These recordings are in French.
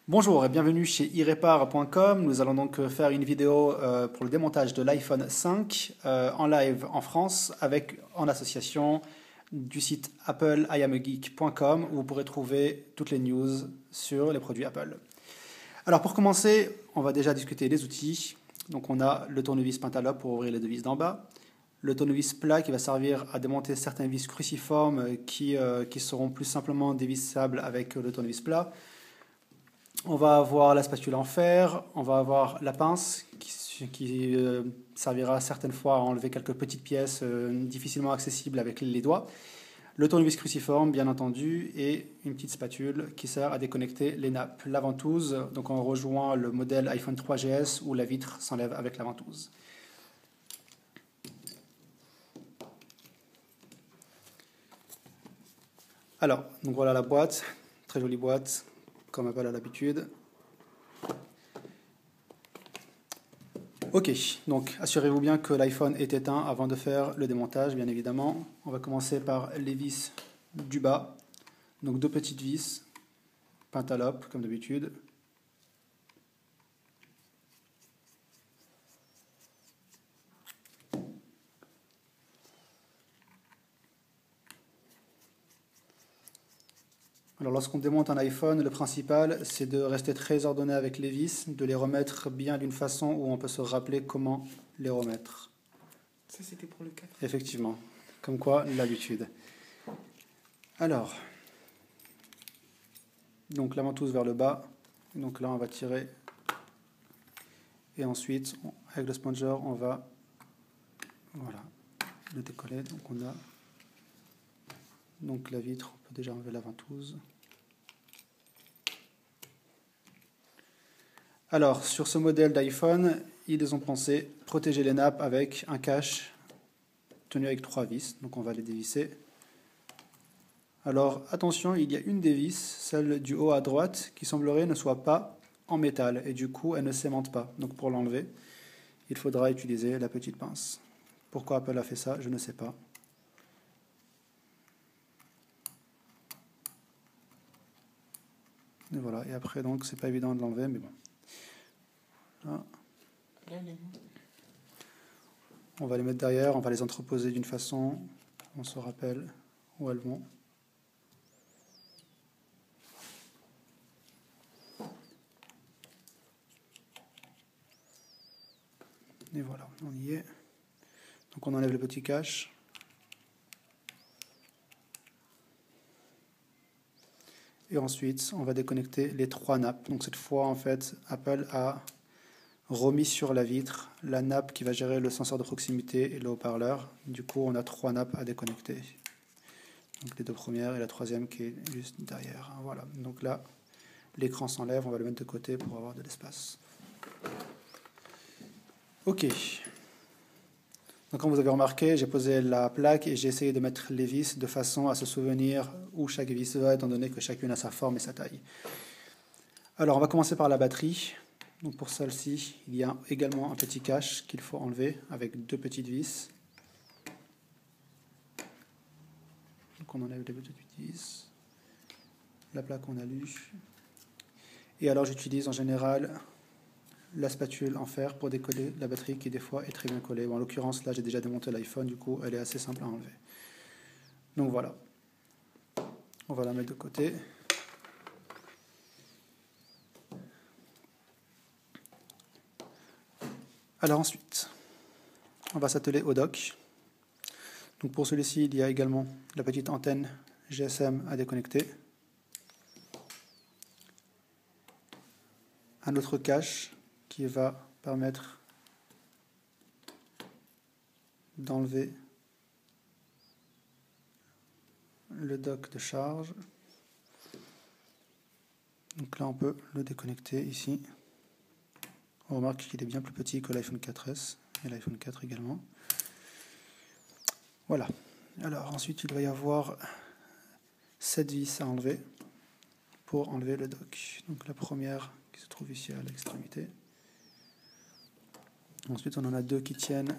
Bonjour et bienvenue chez irépar.com. Nous allons donc faire une vidéo pour le démontage de l'iPhone 5 en live en France en association du site Apple iamageek.com où vous pourrez trouver toutes les news sur les produits Apple. Alors pour commencer, on va déjà discuter des outils. Donc on a le tournevis Pentalobe pour ouvrir les deux vis d'en bas, le tournevis plat qui va servir à démonter certains vis cruciformes qui seront plus simplement dévissables avec le tournevis plat. On va avoir la spatule en fer, on va avoir la pince qui servira certaines fois à enlever quelques petites pièces difficilement accessibles avec les doigts. Le tournevis cruciforme, bien entendu, et une petite spatule qui sert à déconnecter les nappes. La ventouse, donc on rejoint le modèle iPhone 3GS où la vitre s'enlève avec la ventouse. Alors, donc voilà la boîte, très jolie boîte, comme Apple a l'habitude. Ok, donc assurez-vous bien que l'iPhone est éteint avant de faire le démontage, bien évidemment. On va commencer par les vis du bas. Donc deux petites vis, Pentalobe comme d'habitude. Alors lorsqu'on démonte un iPhone, le principal c'est de rester très ordonné avec les vis, de les remettre bien d'une façon où on peut se rappeler comment les remettre. Ça, c'était pour le 4. Effectivement, comme quoi l'habitude. Alors, donc la ventouse vers le bas, donc là on va tirer et ensuite avec le sponger on va voilà, le décoller. Donc on a donc la vitre, on peut déjà enlever la ventouse. Alors sur ce modèle d'iPhone, ils ont pensé protéger les nappes avec un cache tenu avec 3 vis, donc on va les dévisser. Alors attention, il y a une des vis, celle du haut à droite, qui semblerait ne soit pas en métal et du coup elle ne s'aimante pas. Donc pour l'enlever, il faudra utiliser la petite pince. Pourquoi Apple a fait ça, je ne sais pas. Et voilà, et après donc c'est pas évident de l'enlever, mais bon. Là, on va les mettre derrière, on va les entreposer d'une façon, on se rappelle où elles vont. Et voilà, on y est. Donc on enlève le petit cache. Et ensuite, on va déconnecter les 3 nappes. Donc cette fois, en fait, Apple a remis sur la vitre la nappe qui va gérer le senseur de proximité et le haut-parleur. Du coup, on a 3 nappes à déconnecter. Donc les 2 premières et la 3e qui est juste derrière. Voilà, donc là, l'écran s'enlève, on va le mettre de côté pour avoir de l'espace. Ok. Donc comme vous avez remarqué, j'ai posé la plaque et j'ai essayé de mettre les vis de façon à se souvenir où chaque vis va, étant donné que chacune a sa forme et sa taille. Alors on va commencer par la batterie. Donc pour celle-ci, il y a également un petit cache qu'il faut enlever avec 2 petites vis. Donc on enlève les petites vis. La plaque on a lu. Et alors j'utilise en général la spatule en fer pour décoller la batterie qui des fois est très bien collée. Bon, en l'occurrence là j'ai déjà démonté l'iPhone, du coup elle est assez simple à enlever. Donc voilà, on va la mettre de côté. Alors ensuite, on va s'atteler au dock. Donc pour celui-ci, il y a également la petite antenne GSM à déconnecter. Un autre cache qui va permettre d'enlever le dock de charge. Donc là, on peut le déconnecter ici. On remarque qu'il est bien plus petit que l'iPhone 4S et l'iPhone 4 également. Voilà. Alors ensuite, il va y avoir 7 vis à enlever pour enlever le dock. Donc la première qui se trouve ici à l'extrémité. Ensuite, on en a 2 qui tiennent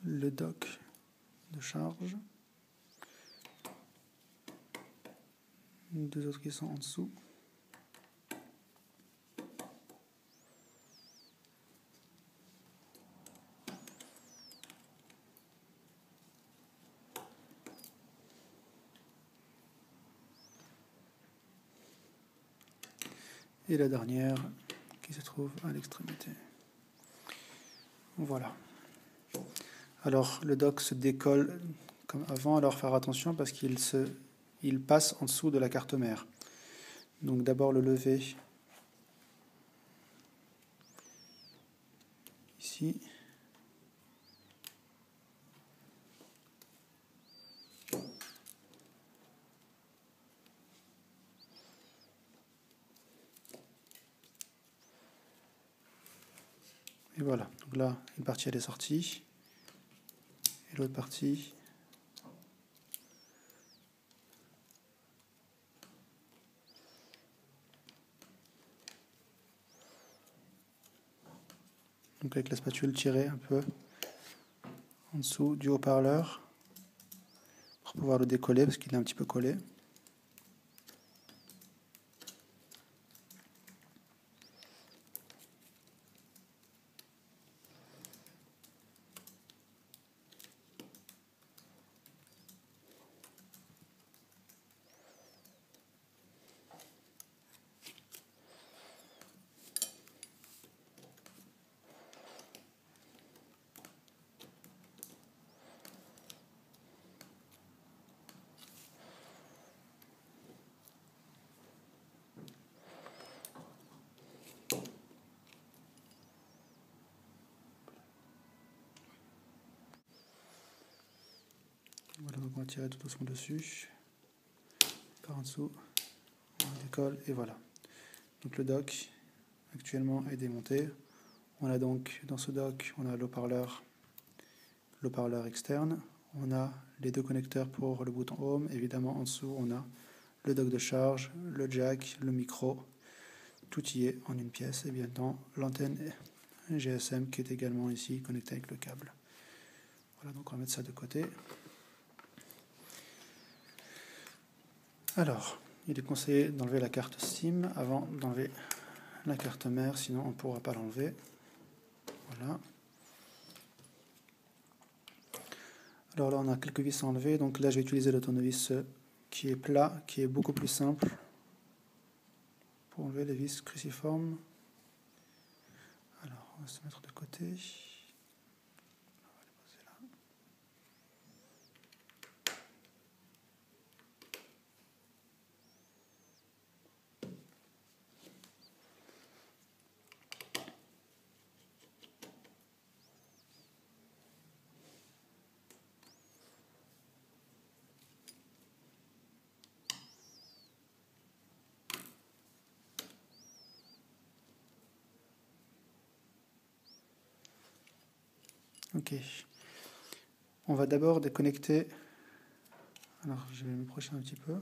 le dock de charge. 2 autres qui sont en dessous. Et la dernière qui se trouve à l'extrémité. Voilà. Alors le dock se décolle comme avant, alors faire attention parce qu'il passe en dessous de la carte mère. Donc d'abord le lever ici. Et voilà, donc là, une partie elle est sortie, et l'autre partie, donc avec la spatule tirée un peu en dessous du haut-parleur, pour pouvoir le décoller, parce qu'il est un petit peu collé. Voilà, donc on va tirer tout doucement dessus, par en dessous, on décolle, et voilà. Donc le dock actuellement est démonté. On a donc dans ce dock, on a l'haut-parleur externe, on a les deux connecteurs pour le bouton Home, évidemment en dessous on a le dock de charge, le jack, le micro, tout y est en une pièce, et bien évidemment l'antenne GSM qui est également ici connectée avec le câble. Voilà, donc on va mettre ça de côté. Alors, il est conseillé d'enlever la carte SIM avant d'enlever la carte mère, sinon on ne pourra pas l'enlever. Voilà. Alors là, on a quelques vis à enlever. Donc là, je vais utiliser le tournevis qui est plat, qui est beaucoup plus simple pour enlever les vis cruciformes. Alors, on va se mettre de côté. On va les poser là. Ok. On va d'abord déconnecter. Alors, je vais m'approcher un petit peu.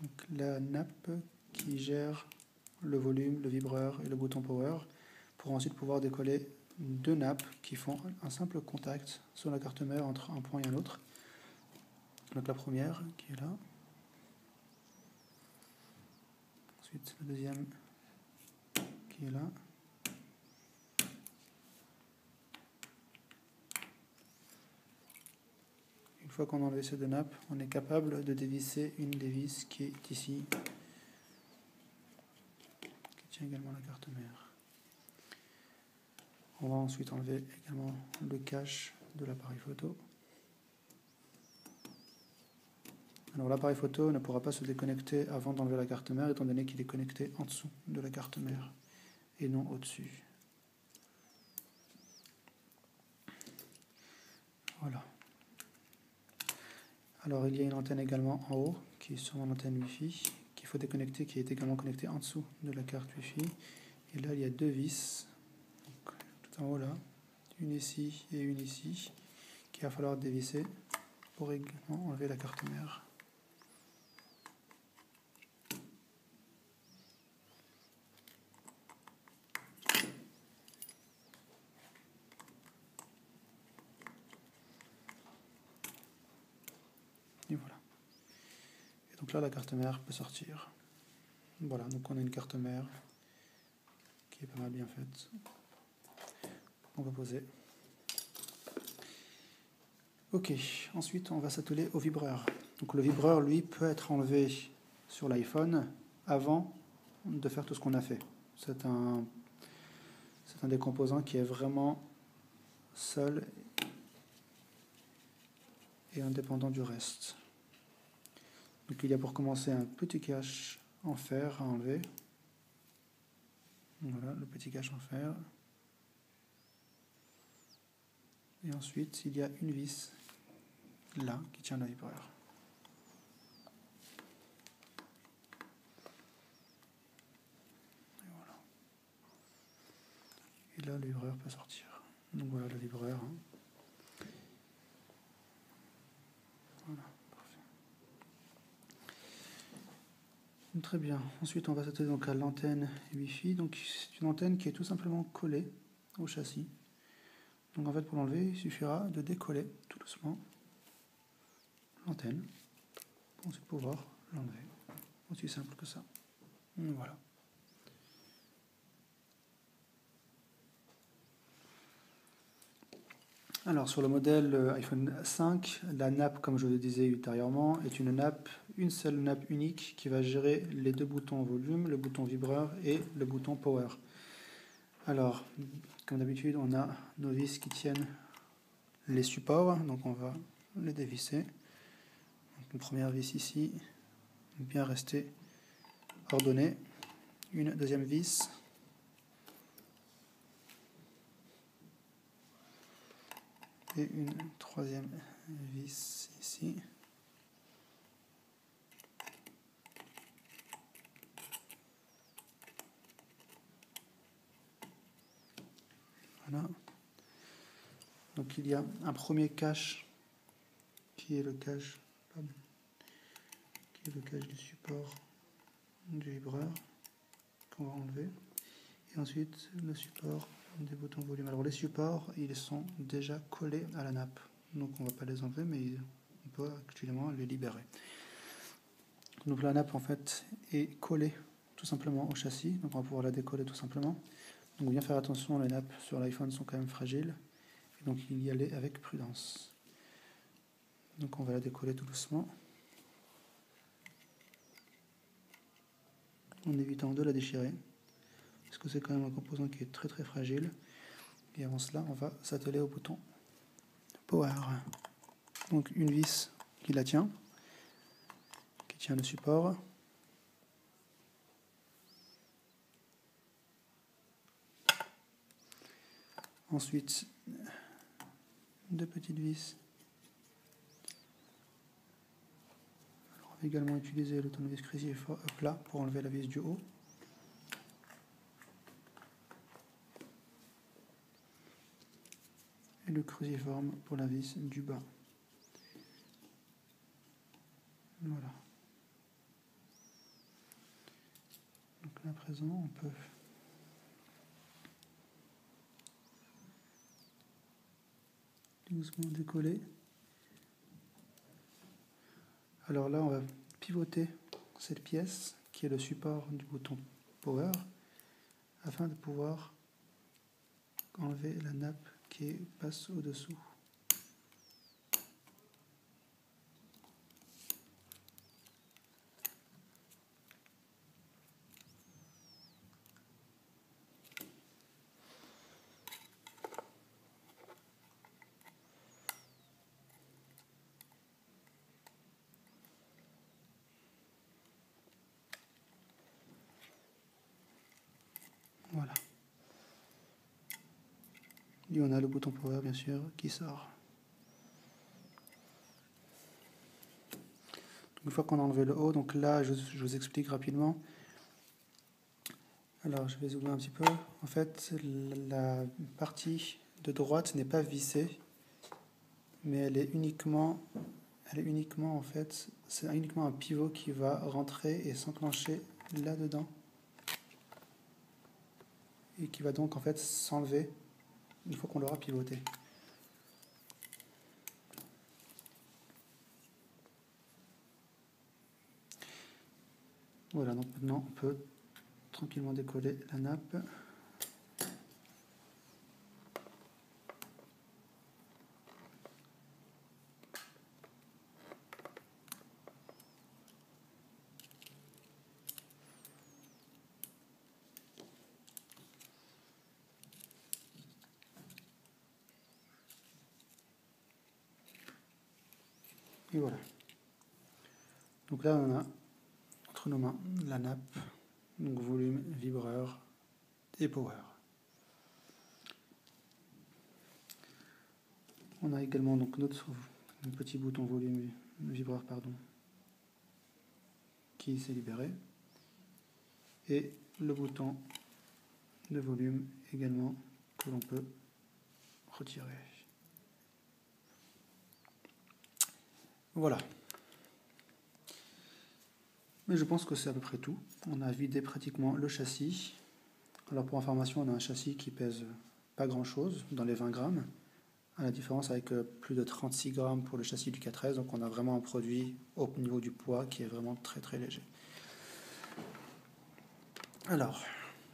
Donc, la nappe qui gère le volume, le vibreur et le bouton power, pour ensuite pouvoir décoller deux nappes qui font un simple contact sur la carte mère entre un point et un autre. Donc la première qui est là. Ensuite la deuxième qui est là. Une fois qu'on a enlevé ces deux nappes, on est capable de dévisser une des vis qui est ici, qui tient également la carte mère. On va ensuite enlever également le cache de l'appareil photo. Alors l'appareil photo ne pourra pas se déconnecter avant d'enlever la carte mère, étant donné qu'il est connecté en dessous de la carte mère et non au-dessus. Voilà. Alors il y a une antenne également en haut qui est sur mon antenne Wi-Fi qu'il faut déconnecter, qui est également connectée en dessous de la carte Wi-Fi. Et là il y a deux vis, donc, tout en haut là, une ici et une ici, qu'il va falloir dévisser pour également enlever la carte mère. Donc là, la carte mère peut sortir. Voilà, donc on a une carte mère qui est pas mal bien faite. On va poser. Ok, ensuite on va s'atteler au vibreur. Donc le vibreur, lui, peut être enlevé sur l'iPhone avant de faire tout ce qu'on a fait. C'est un des composants qui est vraiment seul et indépendant du reste. Donc il y a pour commencer un petit cache en fer à enlever. Voilà, le petit cache en fer. Et ensuite, il y a une vis là qui tient le vibreur. Et voilà. Et là, le vibreur peut sortir. Donc voilà le vibreur. Voilà, parfait. Très bien. Ensuite, on va s'atteler donc à l'antenne Wi-Fi. Donc c'est une antenne qui est tout simplement collée au châssis. Donc en fait, pour l'enlever, il suffira de décoller tout doucement l'antenne pour ensuite pouvoir l'enlever. Aussi simple que ça. Voilà. Alors sur le modèle iPhone 5, la nappe, comme je le disais ultérieurement, est une seule nappe unique qui va gérer les deux boutons volume, le bouton vibreur et le bouton power. Alors, comme d'habitude, on a nos vis qui tiennent les supports, donc on va les dévisser. Donc, une première vis ici, bien rester ordonnée. Une deuxième vis. Et une troisième vis ici. Voilà. Donc il y a un premier cache qui est le cache du support du vibreur qu'on va enlever. Et ensuite le support des boutons volume. Alors les supports, ils sont déjà collés à la nappe. Donc on ne va pas les enlever, mais on peut actuellement les libérer. Donc la nappe en fait est collée tout simplement au châssis. Donc on va pouvoir la décoller tout simplement. Donc bien faire attention, les nappes sur l'iPhone sont quand même fragiles. Et donc il y aller avec prudence. Donc on va la décoller tout doucement. En évitant de la déchirer. Parce que c'est quand même un composant qui est très très fragile. Et avant cela, on va s'atteler au bouton Power. Donc une vis qui la tient, qui tient le support. Ensuite, deux petites vis. Alors, on va également utiliser le tournevis cruciforme plat pour enlever la vis du haut. Et le cruciforme pour la vis du bas. Voilà. Donc là, à présent, on peut doucement décoller. Alors là, on va pivoter cette pièce qui est le support du bouton Power afin de pouvoir enlever la nappe qui passe au-dessous. Voilà. Et on a le bouton Power, bien sûr, qui sort. Une fois qu'on a enlevé le haut, donc là, je vous explique rapidement. Alors, je vais zoomer un petit peu. En fait, la partie de droite n'est pas vissée, mais elle est uniquement en fait, c'est uniquement un pivot qui va rentrer et s'enclencher là-dedans. Et qui va donc en fait s'enlever une fois qu'on l'aura pivoté. Voilà, donc maintenant on peut tranquillement décoller la nappe. Et voilà. Donc là on a entre nos mains la nappe, donc volume, vibreur et power. On a également donc notre petit bouton volume, vibreur pardon, qui s'est libéré, et le bouton de volume également que l'on peut retirer. Voilà. Mais je pense que c'est à peu près tout. On a vidé pratiquement le châssis. Alors pour information, on a un châssis qui pèse pas grand chose, dans les 20 grammes. À la différence avec plus de 36 grammes pour le châssis du 4S, donc on a vraiment un produit au niveau du poids qui est vraiment très très léger. Alors,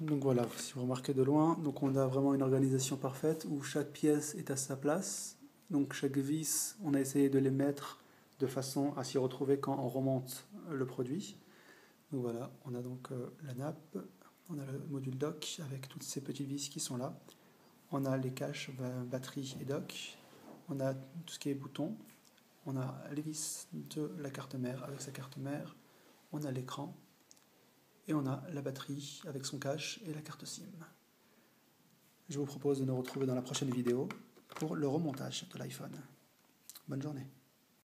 donc voilà, si vous remarquez de loin, donc on a vraiment une organisation parfaite où chaque pièce est à sa place. Donc chaque vis, on a essayé de les mettre de façon à s'y retrouver quand on remonte le produit. Donc voilà, on a donc la nappe, on a le module dock avec toutes ces petites vis qui sont là. On a les caches, batterie et dock. On a tout ce qui est boutons. On a les vis de la carte mère avec sa carte mère. On a l'écran. Et on a la batterie avec son cache et la carte SIM. Je vous propose de nous retrouver dans la prochaine vidéo pour le remontage de l'iPhone. Bonne journée.